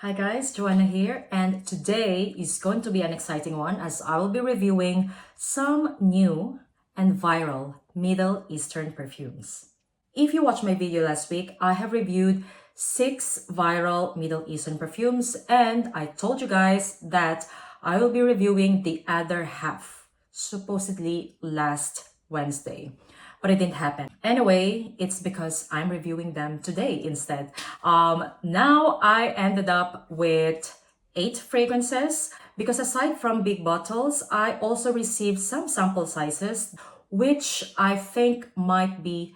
Hi guys, Joanna here, and today is going to be an exciting one as I will be reviewing some new and viral Middle Eastern perfumes. If you watched my video last week, I have reviewed 6 viral Middle Eastern perfumes, and I told you guys that I will be reviewing the other half, supposedly last Wednesday. But it didn't happen. Anyway, it's because I'm reviewing them today instead. Now I ended up with 8 fragrances because aside from big bottles, I also received some sample sizes, which I think might be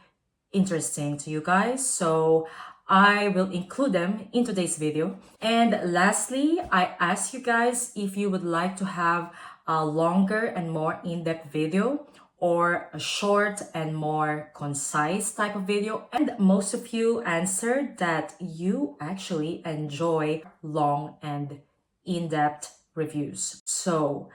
interesting to you guys. So I will include them in today's video. And lastly, I asked you guys if you would like to have a longer and more in-depth video or a short and more concise type of video, and most of you answered that you actually enjoy long and in-depth reviews. So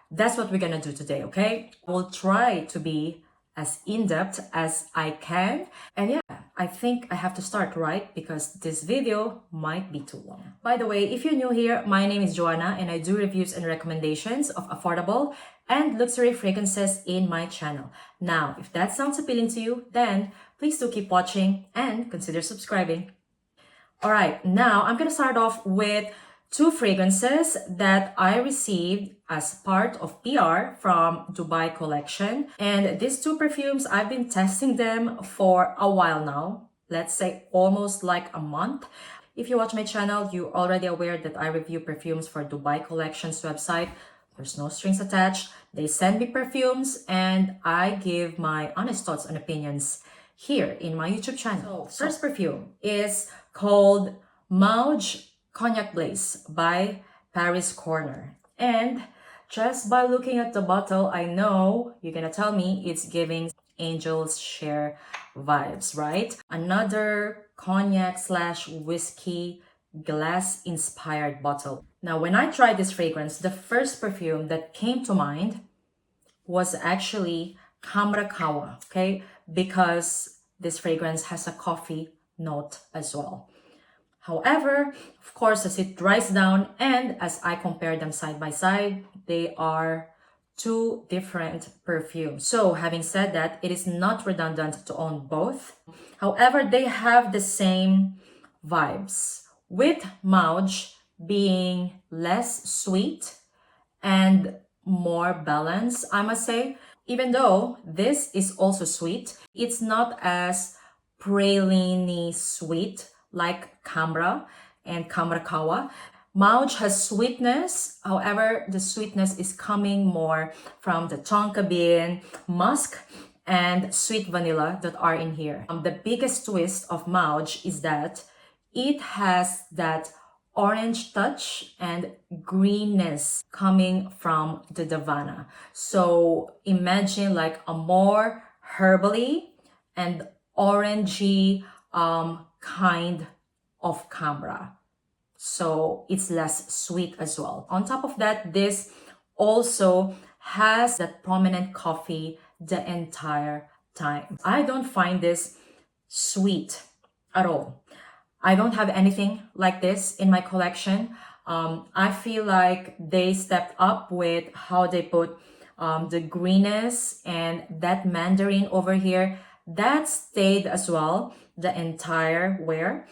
that's what we're gonna do today, okay? We'll try to be as in-depth as I can, and yeah, I think I have to start, right? Because this video might be too long. By the way, if you're new here, my name is Joanna and I do reviews and recommendations of affordable and luxury fragrances in my channel. Now, if that sounds appealing to you, then please do keep watching and consider subscribing. All right, now I'm gonna start off with 2 fragrances that I received as part of PR from Dubai collection. And these 2 perfumes, I've been testing them for a while now. Let's say almost like a month. If you watch my channel, you're already aware that I review perfumes for Dubai collection's website. There's no strings attached. They send me perfumes and I give my honest thoughts and opinions here in my YouTube channel. So, first perfume is called Mawj Cognac Blaze by CARNER. And just by looking at the bottle, I know you're gonna tell me it's giving Angel's Share vibes, right? Another cognac/whiskey glass inspired bottle. Now, when I tried this fragrance, the first perfume that came to mind was actually Kawa, okay? Because this fragrance has a coffee note as well. However, of course, as it dries down and as I compare them side by side, they are 2 different perfumes. So having said that, it is not redundant to own both. However, they have the same vibes, with Mawj being less sweet and more balanced, I must say. Even though this is also sweet, it's not as praline-y sweet like Cambra and Kawa. Mawj has sweetness, however, the sweetness is coming more from the tonka bean, musk, and sweet vanilla that are in here. The biggest twist of Mawj is that it has that orange touch and greenness coming from the Davana. So imagine like a more herbally and orangey kind of Cambra. So it's less sweet as well. On top of that, this also has that prominent coffee the entire time. I don't find this sweet at all. I don't have anything like this in my collection. I feel like they stepped up with how they put the greenness and that mandarin over here. That stayed as well the entire wear.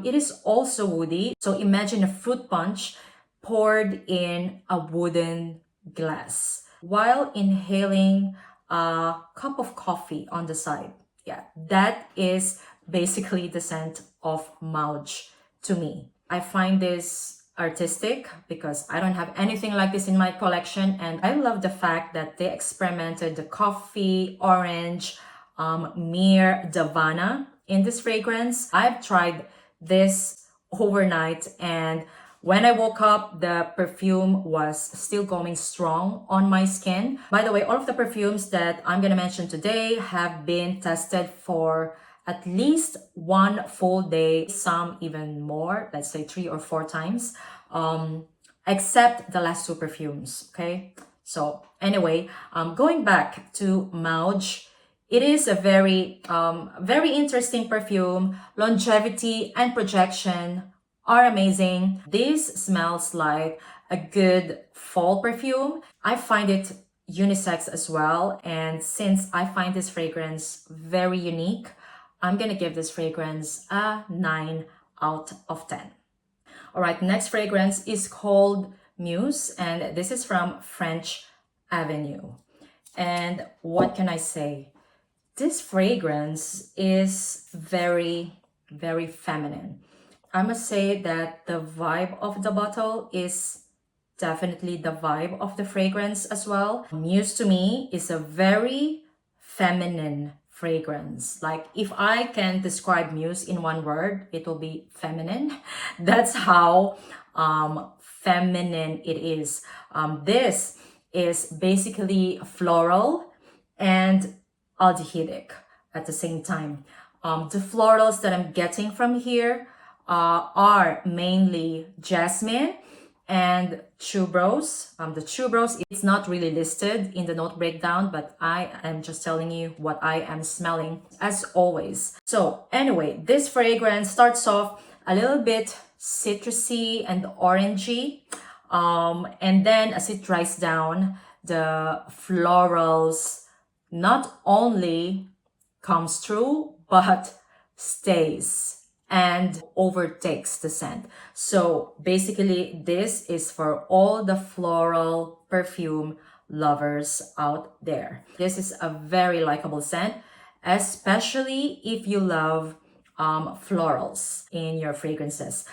It is also woody. So imagine a fruit punch poured in a wooden glass while inhaling a cup of coffee on the side. Yeah, that is basically the scent of Mawj to me. I find this artistic because I don't have anything like this in my collection, and I love the fact that they experimented the coffee, orange, mere Davana in this fragrance. I've tried this overnight, and when I woke up, the perfume was still going strong on my skin. By the way, all of the perfumes that I'm gonna mention today have been tested for at least 1 full day, some even more, let's say 3 or 4 times, except the last 2 perfumes, okay? So anyway, going back to Mawj, it is a very interesting perfume. Longevity and projection are amazing. This smells like a good fall perfume. I find it unisex as well. And since I find this fragrance very unique, I'm gonna give this fragrance a 9 out of 10. All right, next fragrance is called Muse, and this is from French Avenue. And what can I say? This fragrance is very, very feminine. I must say that the vibe of the bottle is definitely the vibe of the fragrance as well. Muse to me is a very feminine fragrance. Like if I can describe Muse in one word, it will be feminine. That's how feminine it is. This is basically floral and aldehydic at the same time. The florals that I'm getting from here are mainly jasmine and tuberose. The tuberose, it's not really listed in the note breakdown, but I am just telling you what I am smelling as always. So anyway, this fragrance starts off a little bit citrusy and orangey. And then as it dries down, the florals not only comes through, but stays and overtakes the scent. So basically, this is for all the floral perfume lovers out there. This is a very likable scent, especially if you love florals in your fragrances.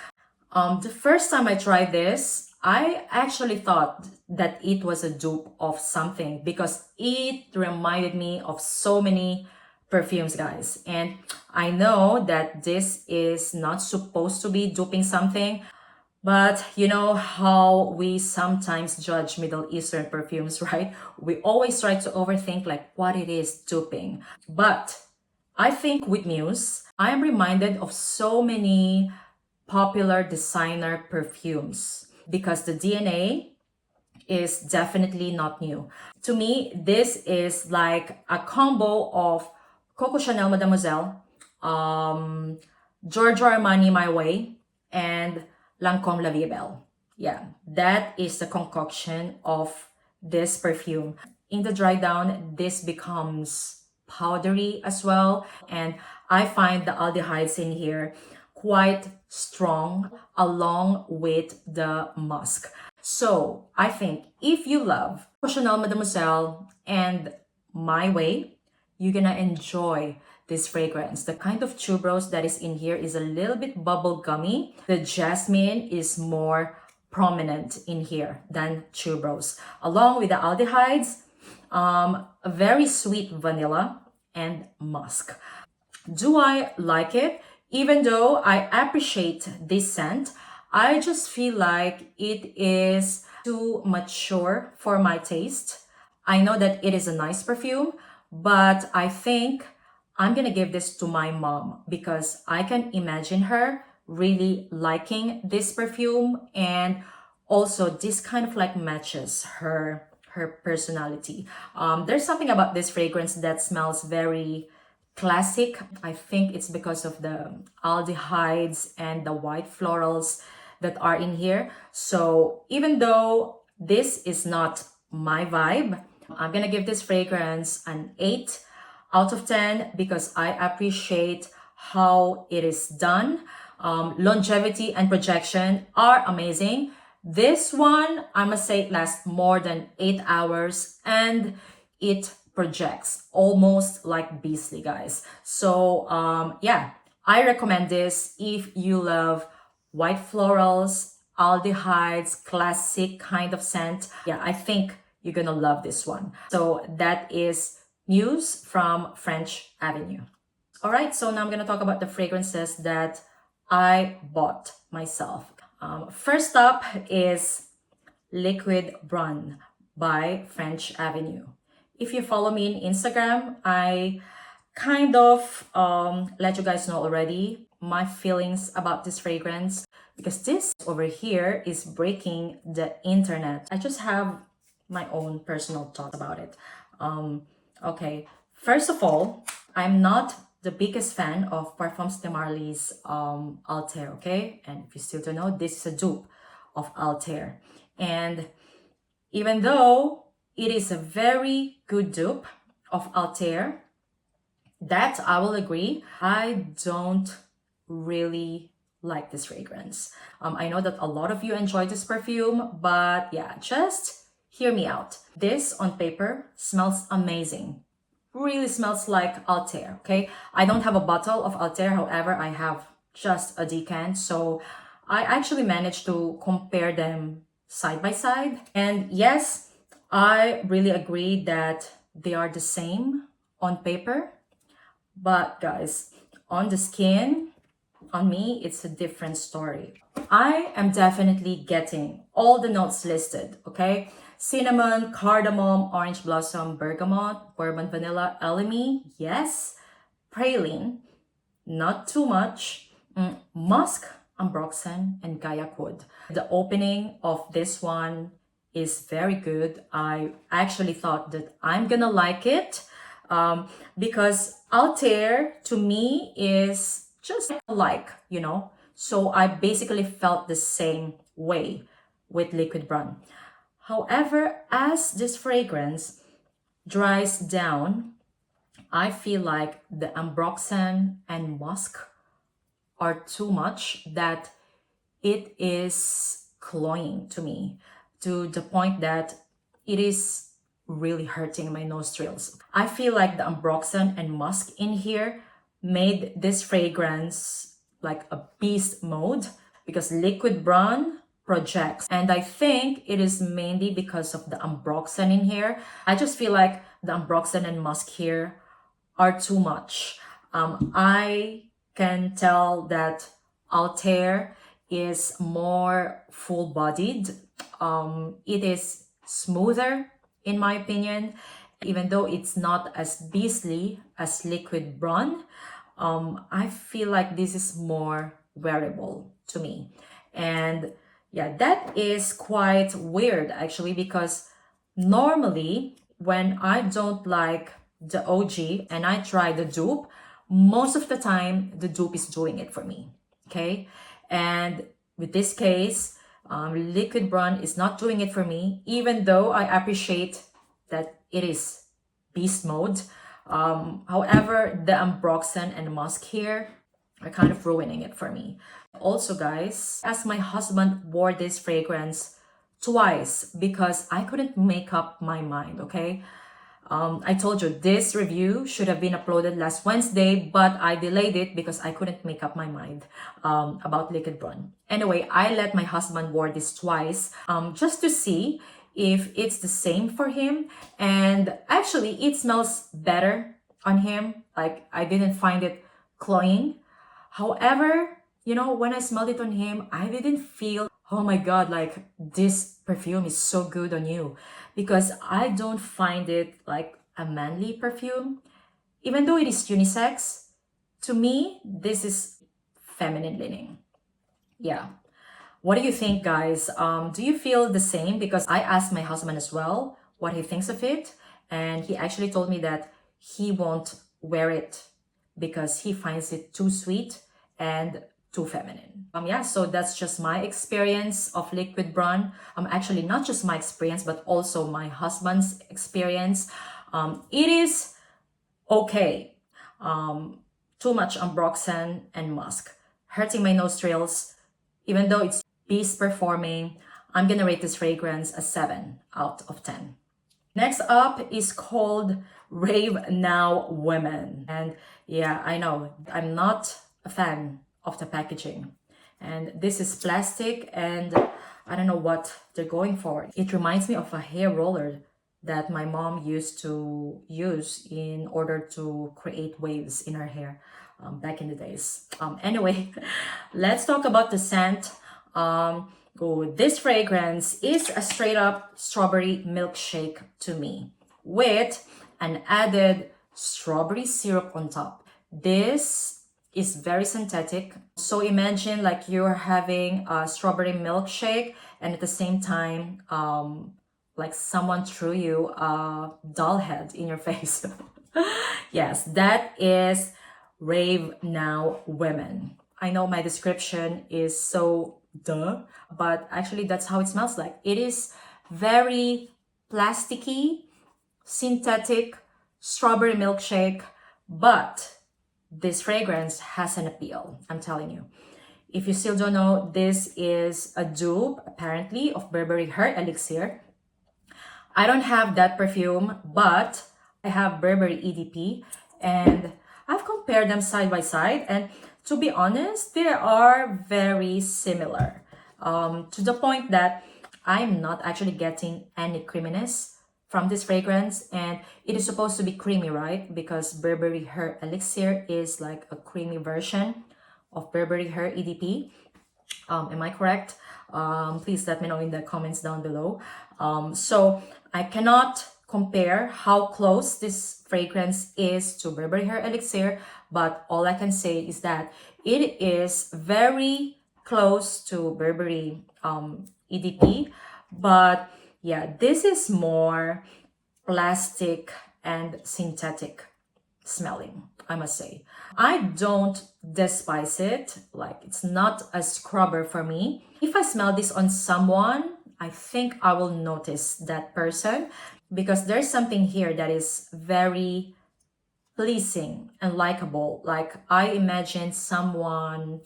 The first time I tried this, I actually thought that it was a dupe of something because it reminded me of so many perfumes, guys. And I know that this is not supposed to be duping something, but you know how we sometimes judge Middle Eastern perfumes, right? We always try to overthink like what it is duping. But I think with Muse, I am reminded of so many popular designer perfumes because the DNA is definitely not new. To me, this is like a combo of Coco Chanel Mademoiselle, Giorgio Armani My Way, and Lancôme La Vie Est Belle. Yeah, that is the concoction of this perfume. In the dry down, this becomes powdery as well. And I find the aldehydes in here quite strong along with the musk. So I think if you love Chanel Mademoiselle and My Way, you're gonna enjoy this fragrance. The kind of tuberose that is in here is a little bit bubble gummy. The jasmine is more prominent in here than tuberose. Along with the aldehydes, a very sweet vanilla and musk. Do I like it? Even though I appreciate this scent, I just feel like it is too mature for my taste. I know that it is a nice perfume, but I think I'm gonna give this to my mom because I can imagine her really liking this perfume, and also this kind of like matches her personality. There's something about this fragrance that smells very classic. I think it's because of the aldehydes and the white florals that are in here. So even though this is not my vibe, I'm gonna give this fragrance an 8 out of 10 because I appreciate how it is done. Longevity and projection are amazing. This one, I must say, it lasts more than 8 hours and it projects almost like Beasley, guys. So yeah, I recommend this if you love white florals, aldehydes, classic kind of scent. Yeah, I think you're gonna love this one. So that is Muse from French Avenue. All right, so now I'm gonna talk about the fragrances that I bought myself. First up is Liquid Brun by French Avenue. If you follow me in Instagram, I kind of let you guys know already my feelings about this fragrance because this over here is breaking the internet. I just have my own personal thoughts about it. Okay, first of all, I'm not the biggest fan of Parfums de Marly's Altair, okay? And if you still don't know, this is a dupe of Altair. And even though it is a very good dupe of Altair, that I will agree, I don't really like this fragrance. I know that a lot of you enjoy this perfume, but yeah, just hear me out. This on paper smells amazing. Really smells like Altair, okay? I don't have a bottle of Altair, however, I have just a decant, so I actually managed to compare them side by side. And yes, I really agree that they are the same on paper, but guys, on the skin, on me, it's a different story. I am definitely getting all the notes listed, okay? Cinnamon, cardamom, orange blossom, bergamot, bourbon vanilla, elemi, yes. Praline, not too much. Musk, ambroxan, and kayak wood. The opening of this one is very good. I actually thought that I'm gonna like it because Altair to me is just like, you know, so I basically felt the same way with Liquid Brun. However, as this fragrance dries down, I feel like the ambroxan and musk are too much, that it is cloying to me to the point that it is really hurting my nostrils. I feel like the ambroxan and musk in here made this fragrance like a beast mode, because Liquid Brun projects, and I think it is mainly because of the ambroxan in here. I just feel like the ambroxan and musk here are too much. I can tell that Altair is more full-bodied. It is smoother in my opinion, even though it's not as beastly as Liquid Brun. I feel like this is more wearable to me. And yeah, that is quite weird actually, because normally when I don't like the OG and I try the dupe, most of the time the dupe is doing it for me, okay? And with this case, Liquid Brun is not doing it for me, even though I appreciate that it is beast mode. However, the ambroxan and musk here are kind of ruining it for me. Also guys, as my husband wore this fragrance twice because I couldn't make up my mind, okay? I told you this review should have been uploaded last Wednesday, but I delayed it because I couldn't make up my mind about Liquid Brun. Anyway, I let my husband wear this twice just to see if it's the same for him. And actually, it smells better on him. Like, I didn't find it cloying. However, you know, when I smelled it on him, I didn't feel, oh my God, like this perfume is so good on you. Because I don't find it like a manly perfume. Even though it is unisex, to me, this is feminine leaning. Yeah. What do you think, guys? Do you feel the same? Because I asked my husband as well what he thinks of it. And he actually told me that he won't wear it because he finds it too sweet and too feminine. Yeah, so that's just my experience of Liquid Brun. Actually, not just my experience, but also my husband's experience. It is okay. Too much ambroxan and musk, hurting my nostrils. Even though it's beast performing, I'm gonna rate this fragrance a 7 out of 10. Next up is called Rave Now Women. And yeah, I know, I'm not a fan of the packaging. And this is plastic, and I don't know what they're going for. It reminds me of a hair roller that my mom used to use in order to create waves in her hair back in the days. Anyway, let's talk about the scent. This fragrance is a straight up strawberry milkshake to me with an added strawberry syrup on top. This is very synthetic. So imagine like you're having a strawberry milkshake and at the same time, like someone threw you a doll head in your face. Yes, that is Rave Now Women. I know my description is so duh, but actually that's how it smells like. It is very plasticky, synthetic, strawberry milkshake, but this fragrance has an appeal, I'm telling you. If you still don't know, this is a dupe, apparently, of Burberry Her Elixir. I don't have that perfume, but I have Burberry EDP, and I've compared them side by side, and to be honest, they are very similar, to the point that I'm not actually getting any creaminess from this fragrance, and it is supposed to be creamy, right? Because Burberry Her Elixir is like a creamy version of Burberry Her EDP. Am I correct? Please let me know in the comments down below. So I cannot compare how close this fragrance is to Burberry Her Elixir, but all I can say is that it is very close to Burberry EDP, but yeah, this is more plastic and synthetic smelling, I must say. I don't despise it, like it's not a scrubber for me. If I smell this on someone, I think I will notice that person, because there's something here that is very pleasing and likable. Like I imagine someone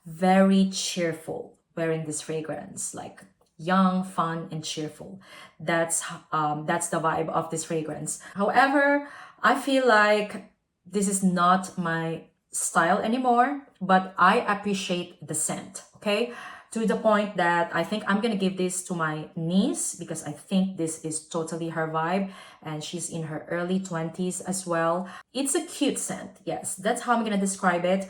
very cheerful wearing this fragrance, like young, fun, and cheerful. That's the vibe of this fragrance. However, I feel like this is not my style anymore, but I appreciate the scent, okay? To the point that I think I'm gonna give this to my niece, because I think this is totally her vibe, and she's in her early 20s as well. It's a cute scent, yes, that's how I'm gonna describe it.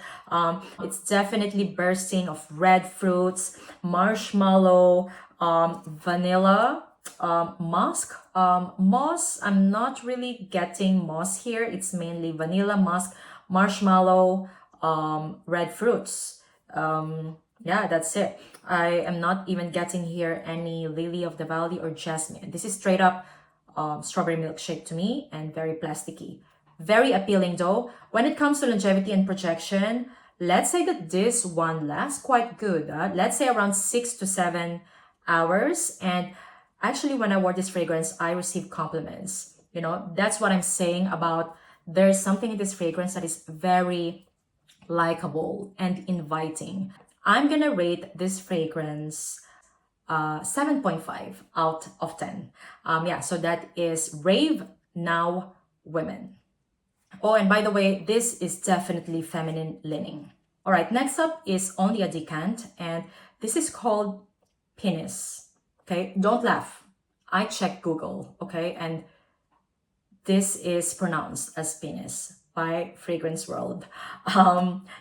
It's definitely bursting of red fruits, marshmallow, vanilla, musk, moss. I'm not really getting moss here. It's mainly vanilla, musk, marshmallow, red fruits. Yeah, that's it. I am not even getting here any lily of the valley or jasmine. This is straight up strawberry milkshake to me, and very plasticky. Very appealing though. When it comes to longevity and projection, let's say that this one lasts quite good. Let's say around 6 to 7 hours. And actually, when I wore this fragrance, I received compliments. You know, that's what I'm saying about there's something in this fragrance that is very likable and inviting. I'm gonna rate this fragrance 7.5 out of 10. Yeah, so that is Rave Now Women. Oh, and by the way, this is definitely feminine leaning. All right, next up is only a decant, and this is called Pinnace. Okay, don't laugh. I checked Google, okay, and this is pronounced as Pinnace by Fragrance World.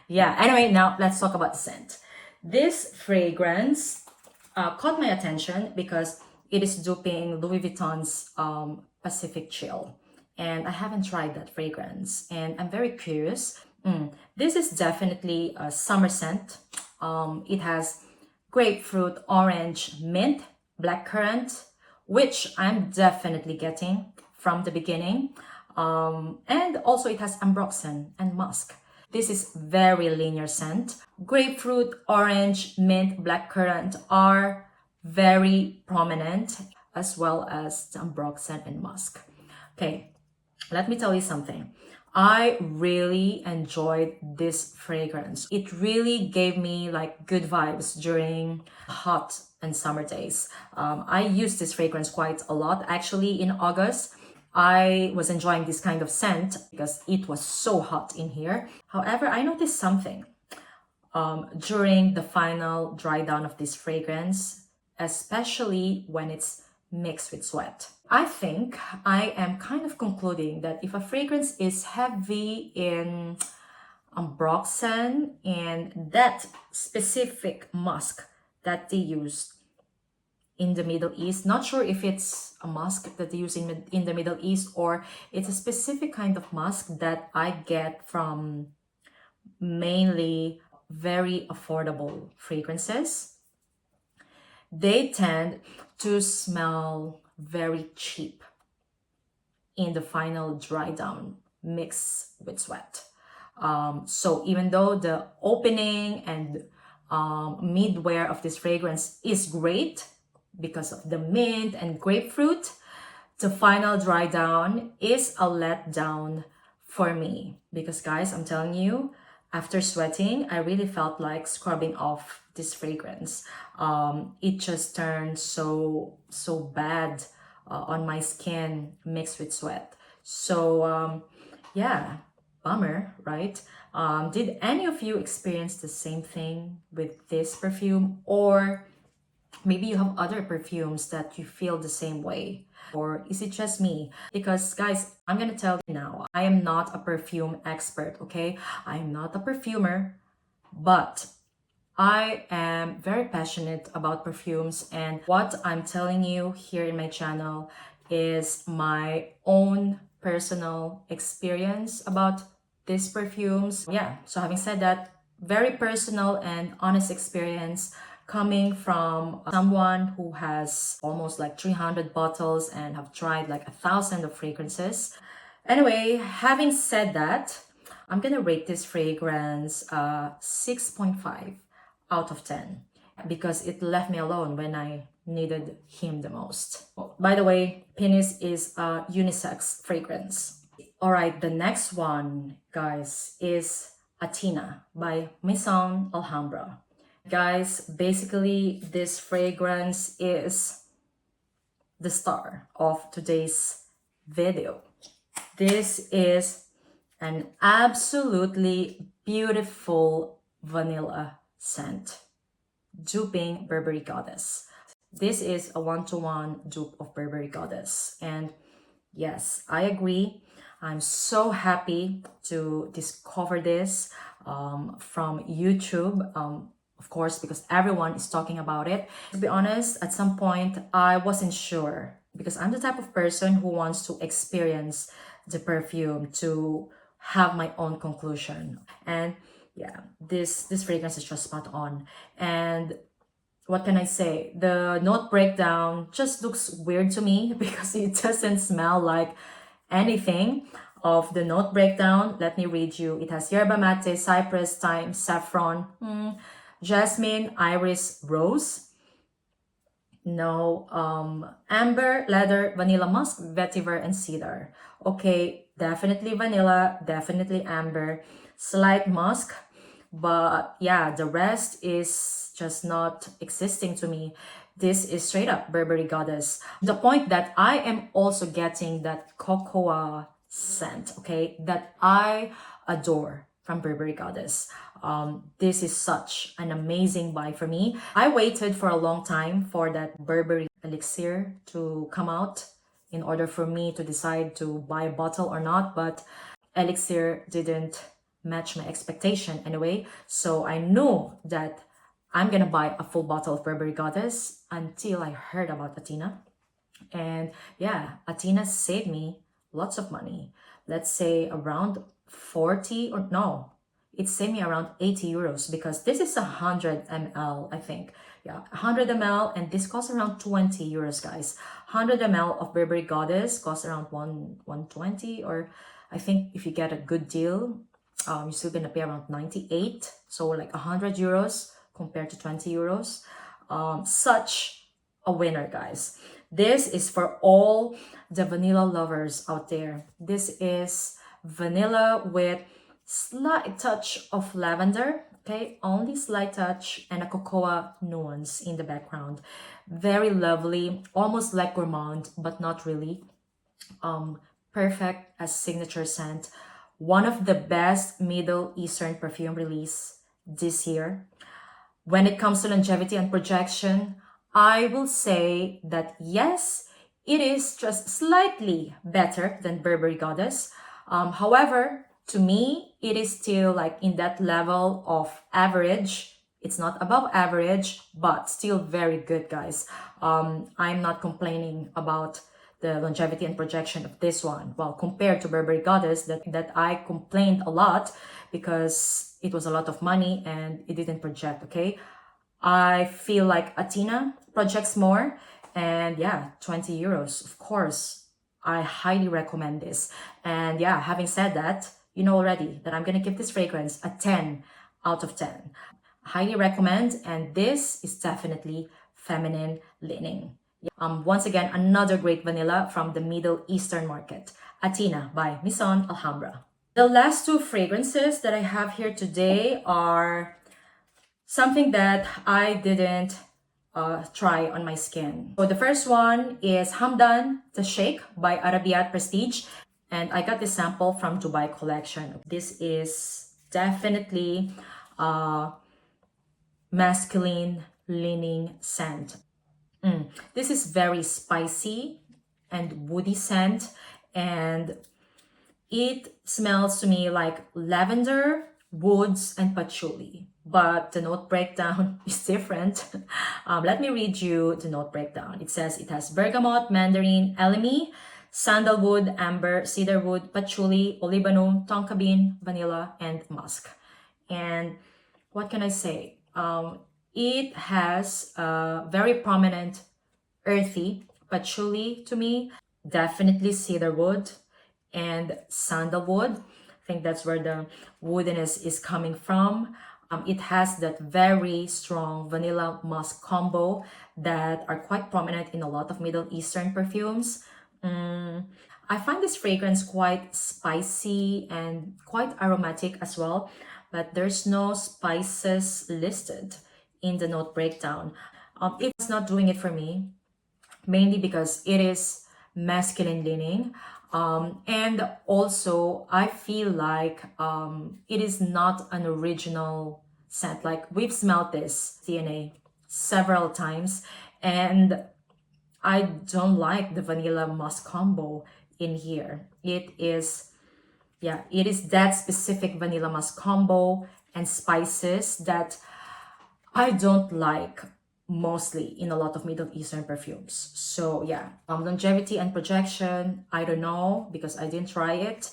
Yeah, anyway, now let's talk about the scent. This fragrance caught my attention because it is duping Louis Vuitton's Pacific Chill. And I haven't tried that fragrance, and I'm very curious. This is definitely a summer scent. It has grapefruit, orange, mint, blackcurrant, which I'm definitely getting from the beginning. And also it has ambroxan and musk. This is very linear scent. Grapefruit, orange, mint, blackcurrant are very prominent, as well as ambroxan and musk. Okay, let me tell you something. I really enjoyed this fragrance. It really gave me like good vibes during hot and summer days. I used this fragrance quite a lot. Actually, in August, I was enjoying this kind of scent because it was so hot in here. However, I noticed something during the final dry down of this fragrance, especially when it's mixed with sweat. I think I am kind of concluding that if a fragrance is heavy in ambroxan and that specific musk that they use in the Middle East, not sure if it's a musk that they use in the Middle East, or it's a specific kind of musk that I get from mainly very affordable fragrances. They tend to smell very cheap in the final dry down mix with sweat. So even though the opening and midwear of this fragrance is great because of the mint and grapefruit, the final dry down is a letdown for me. Because guys, I'm telling you, after sweating, I really felt like scrubbing off this fragrance. It just turned so bad on my skin mixed with sweat. So yeah, bummer, right? Did any of you experience the same thing with this perfume? Or maybe you have other perfumes that you feel the same way? Or is it just me? Because guys, I'm gonna tell you now, I am not a perfume expert, okay? I'm not a perfumer, but I am very passionate about perfumes, and what I'm telling you here in my channel is my own personal experience about these perfumes. Yeah, so having said that, very personal and honest experience coming from someone who has almost like 300 bottles and have tried like 1,000 of fragrances. Anyway, having said that, I'm gonna rate this fragrance 6.5 out of 10 because it left me alone when I needed him the most. Oh, by the way, Pinnace is a unisex fragrance. All right, the next one, guys, is Athena by Maison Alhambra. Guys, basically this fragrance is the star of today's video. This is an absolutely beautiful vanilla scent, duping Burberry Goddess. This is a one-to-one dupe of Burberry Goddess. And yes, I agree. I'm so happy to discover this from YouTube. Of course, because everyone is talking about it. To be honest, at some point, I wasn't sure because I'm the type of person who wants to experience the perfume to have my own conclusion. And yeah, this fragrance is just spot on. And what can I say? The note breakdown just looks weird to me because it doesn't smell like anything of the note breakdown. Let me read you. It has yerba mate, cypress, thyme, saffron, jasmine, iris, rose. No, amber, leather, vanilla musk, vetiver, and cedar. Okay, definitely vanilla, definitely amber, slight musk, but yeah, the rest is just not existing to me. This is straight up Burberry Goddess. The point that I am also getting that cocoa scent, okay, that I adore from Burberry Goddess. This is such an amazing buy for me. I waited for a long time for that Burberry elixir to come out in order for me to decide to buy a bottle or not, but elixir didn't match my expectation anyway. So I knew that I'm gonna buy a full bottle of Burberry Goddess until I heard about Athena. And yeah, Athena saved me lots of money. Let's say around 40 or no, it saved me around 80 euros because this is 100 ml, I think. Yeah, 100 ml, and this costs around 20 euros, guys. 100 ml of Burberry Goddess costs around 120, or I think if you get a good deal, you're still gonna pay around 98. So like 100 euros compared to 20 euros. Such a winner, guys. This is for all the vanilla lovers out there. This is vanilla with slight touch of lavender, okay, only slight touch, and a cocoa nuance in the background. Very lovely, almost like gourmand, but not really. Perfect as signature scent. One of the best Middle Eastern perfume release this year. When it comes to longevity and projection, I will say that yes, it is just slightly better than Burberry Goddess. However, to me, it is still like in that level of average. It's not above average, but still very good, guys. I'm not complaining about the longevity and projection of this one. Well, compared to Burberry Goddess, that I complained a lot because it was a lot of money and it didn't project, okay? I feel like Athena projects more, and yeah, 20 euros, of course. I highly recommend this. And yeah, having said that, you know already that I'm gonna give this fragrance a 10 out of 10. Highly recommend, and this is definitely feminine leaning. Once again, another great vanilla from the Middle Eastern market, Athena by Maison Alhambra. The last two fragrances that I have here today are something that I didn't try on my skin. So the first one is Hamdan, the Sheike by Arabiyat Prestige. And I got this sample from Dubai collection. This is definitely a masculine leaning scent. This is very spicy and woody scent, and it smells to me like lavender, woods, and patchouli. But the note breakdown is different. Let me read you the note breakdown. It says it has bergamot, mandarin, elemi, sandalwood, amber, cedarwood, patchouli, olibanum, tonka bean, vanilla, and musk. And what can I say? It has a very prominent earthy patchouli to me, definitely cedarwood and sandalwood. I think that's where the woodiness is coming from. It has that very strong vanilla musk combo that are quite prominent in a lot of Middle Eastern perfumes. I find this fragrance quite spicy and quite aromatic as well, but there's no spices listed in the note breakdown. It's not doing it for me, mainly because it is masculine leaning. And also, I feel like it is not an original scent. Like, we've smelled this DNA several times, and I don't like the vanilla musk combo in here. It is that specific vanilla musk combo and spices that I don't like mostly in a lot of Middle Eastern perfumes. So yeah, longevity and projection, I don't know because I didn't try it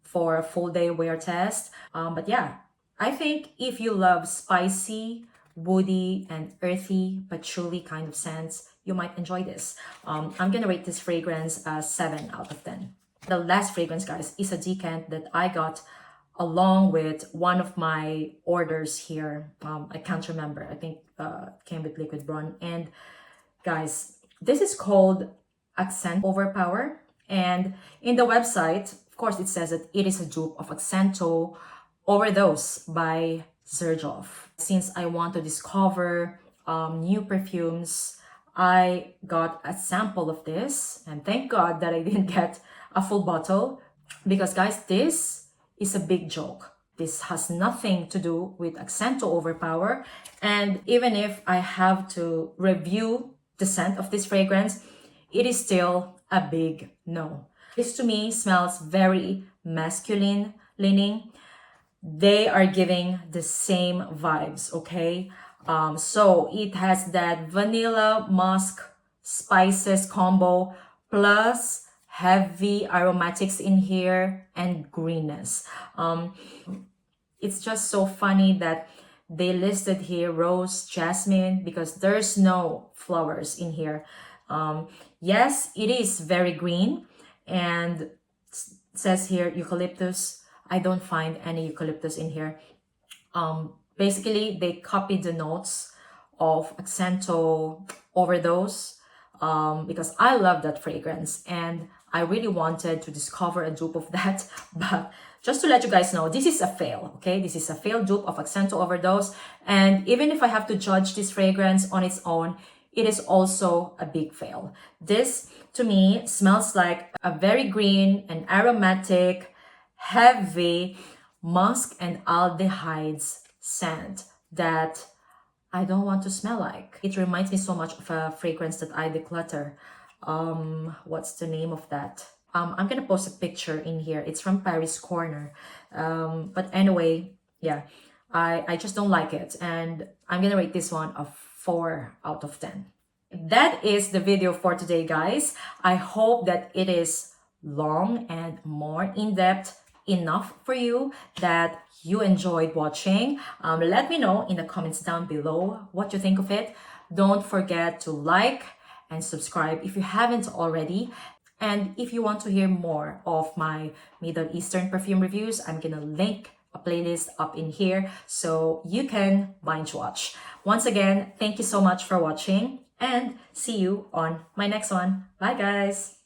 for a full day wear test. But yeah, I think if you love spicy, woody, and earthy patchouli kind of scents, you might enjoy this. I'm gonna rate this fragrance a 7 out of 10. The last fragrance, guys, is a decant that I got along with one of my orders here. I can't remember. I think it came with liquid Brun. And guys, this is called Accento Overpower. And in the website, of course, it says that it is a dupe of Accento Overdose by Xerjoff. Since I want to discover new perfumes, I got a sample of this. And thank God that I didn't get a full bottle, because guys, this is a big joke. This has nothing to do with Accento Overpower. And even if I have to review the scent of this fragrance, it is still a big no. This to me smells very masculine leaning. They are giving the same vibes, okay? So it has that vanilla musk spices combo plus heavy aromatics in here and greenness. It's just so funny that they listed here rose, jasmine, because there's no flowers in here. Yes, it is very green, and it says here eucalyptus. I don't find any eucalyptus in here. Basically, they copied the notes of Accento Overdose because I love that fragrance and I really wanted to discover a dupe of that. But just to let you guys know, this is a fail, okay? This is a failed dupe of Accento Overdose. And even if I have to judge this fragrance on its own, it is also a big fail. This, to me, smells like a very green and aromatic, heavy musk and aldehydes scent that I don't want to smell like. It reminds me so much of a fragrance that I declutter. What's the name of that? I'm gonna post a picture in here. It's from Paris Corner. But anyway, yeah, I just don't like it. And I'm gonna rate this one a 4 out of 10. That is the video for today, guys. I hope that it is long and more in-depth enough for you, that you enjoyed watching. Let me know in the comments down below what you think of it. Don't forget to like and subscribe if you haven't already. And if you want to hear more of my Middle Eastern perfume reviews, I'm gonna link a playlist up in here so you can binge watch. Once again, thank you so much for watching and see you on my next one. Bye guys!